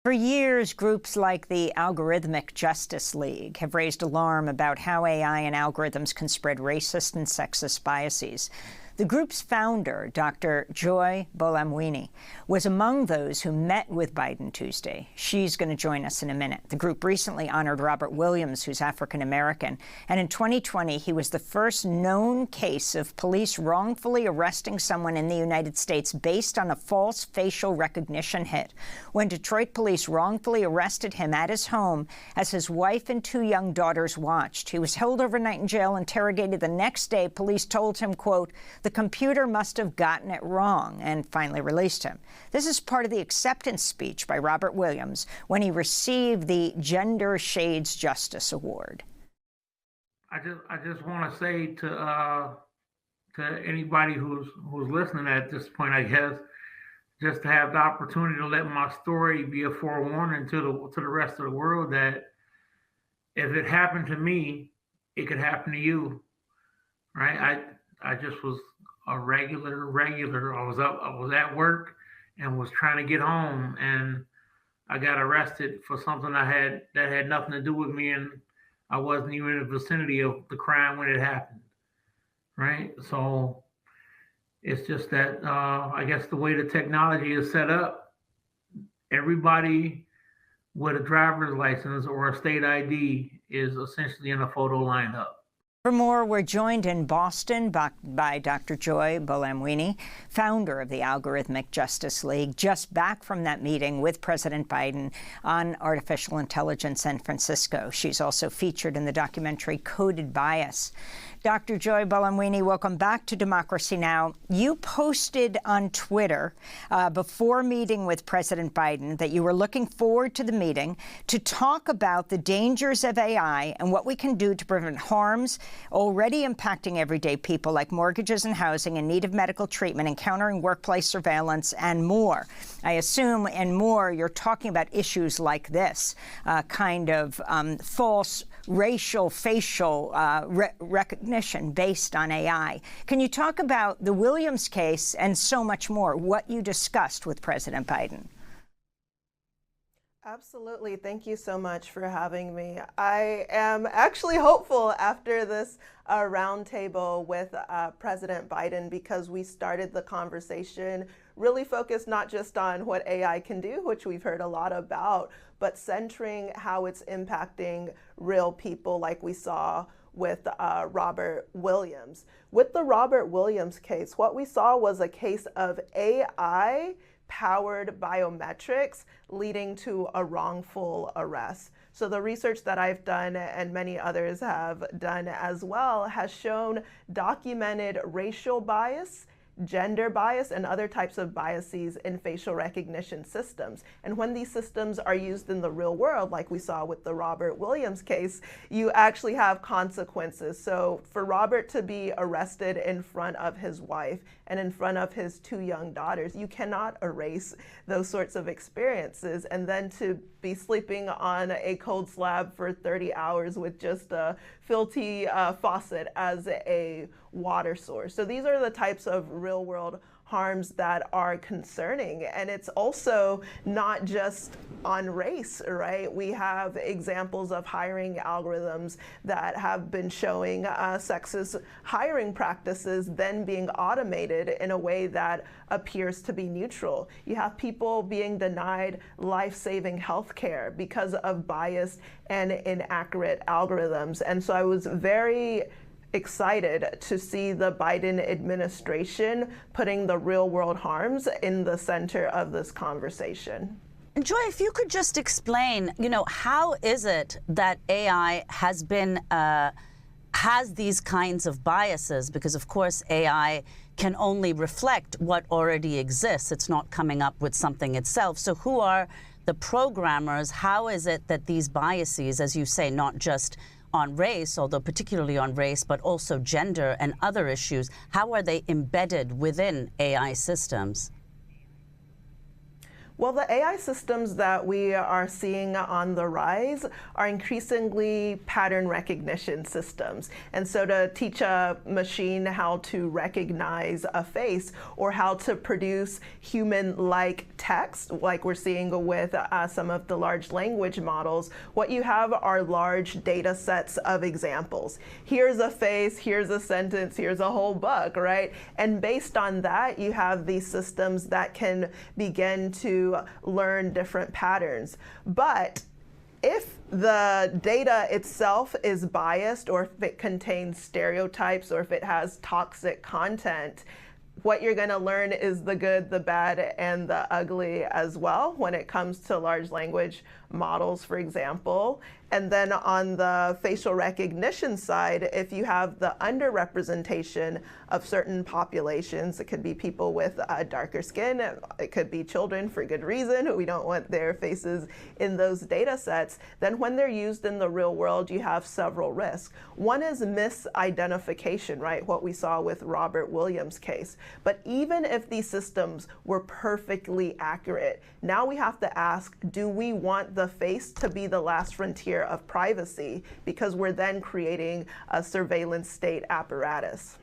For years, groups like the Algorithmic Justice League have raised alarm about how AI and algorithms can spread racist and sexist biases. The group's founder, Dr. Joy Buolamwini, was among those who met with Biden Tuesday. She's going to join us in a minute. The group recently honored Robert Williams, who's African-American, and in 2020, he was the first known case of police wrongfully arresting someone in the United States based on a false facial recognition hit. When Detroit police wrongfully arrested him at his home as his wife and two young daughters watched. He was held overnight in jail, interrogated the next day. Police told him, quote, "The computer must have gotten it wrong," and finally released him. This is part of the acceptance speech by Robert Williams when he received the Gender Shades Justice Award. I just want to say to anybody who's listening at this point, I guess, just to have the opportunity to let my story be a forewarning to the rest of the world that if it happened to me, it could happen to you, right? I just was a regular. I was at work and was trying to get home, and I got arrested for something that had nothing to do with me, and I wasn't even in the vicinity of the crime when it happened, right? So it's just that I guess the way the technology is set up, everybody with a driver's license or a state ID is essentially in a photo lineup. For more, we're joined in Boston by Dr. Joy Buolamwini, founder of the Algorithmic Justice League, just back from that meeting with President Biden on artificial intelligence in San Francisco. She's also featured in the documentary Coded Bias. Dr. Joy Buolamwini, welcome back to Democracy Now! You posted on Twitter before meeting with President Biden that you were looking forward to the meeting to talk about the dangers of AI and what we can do to prevent harms already impacting everyday people like mortgages and housing in need of medical treatment, encountering workplace surveillance, and more. I assume, and more, you're talking about issues like this, kind of false racial, facial recognition based on AI. Can you talk about the Williams case and so much more, what you discussed with President Biden? Absolutely. Thank you so much for having me. I am actually hopeful after this roundtable with President Biden, because we started the conversation really focused not just on what AI can do, which we've heard a lot about, but centering how it's impacting real people like we saw with Robert Williams. With the Robert Williams case, what we saw was a case of AI-powered biometrics leading to a wrongful arrest. So the research that I've done and many others have done as well has shown documented racial bias, gender bias, and other types of biases in facial recognition systems. And when these systems are used in the real world, like we saw with the Robert Williams case, you actually have consequences. So for Robert to be arrested in front of his wife and in front of his two young daughters, you cannot erase those sorts of experiences. And then to be sleeping on a cold slab for 30 hours with just a filthy faucet as a water source. So these are the types of real world harms that are concerning. And it's also not just on race, right? We have examples of hiring algorithms that have been showing sexist hiring practices then being automated in a way that appears to be neutral. You have people being denied life-saving health care because of biased and inaccurate algorithms. And so I was very excited to see the Biden administration putting the real world harms in the center of this conversation. Joy, if you could just explain, how is it that AI has been, has these kinds of biases? Because of course, AI can only reflect what already exists. It's not coming up with something itself. So who are the programmers? How is it that these biases, as you say, not just on race, although particularly on race, but also gender and other issues, how are they embedded within AI systems? Well, the AI systems that we are seeing on the rise are increasingly pattern recognition systems. And so to teach a machine how to recognize a face or how to produce human-like text, like we're seeing with some of the large language models, what you have are large data sets of examples. Here's a face, here's a sentence, here's a whole book, right? And based on that, you have these systems that can begin to learn different patterns. But if the data itself is biased, or if it contains stereotypes, or if it has toxic content, what you're going to learn is the good, the bad, and the ugly as well when it comes to large language models, for example. And then on the facial recognition side, if you have the underrepresentation of certain populations, it could be people with darker skin, it could be children for good reason, we don't want their faces in those data sets, then when they're used in the real world, you have several risks. One is misidentification, right? What we saw with Robert Williams' case. But even if these systems were perfectly accurate, now we have to ask, do we want the face to be the last frontier of privacy? Because we're then creating a surveillance state apparatus.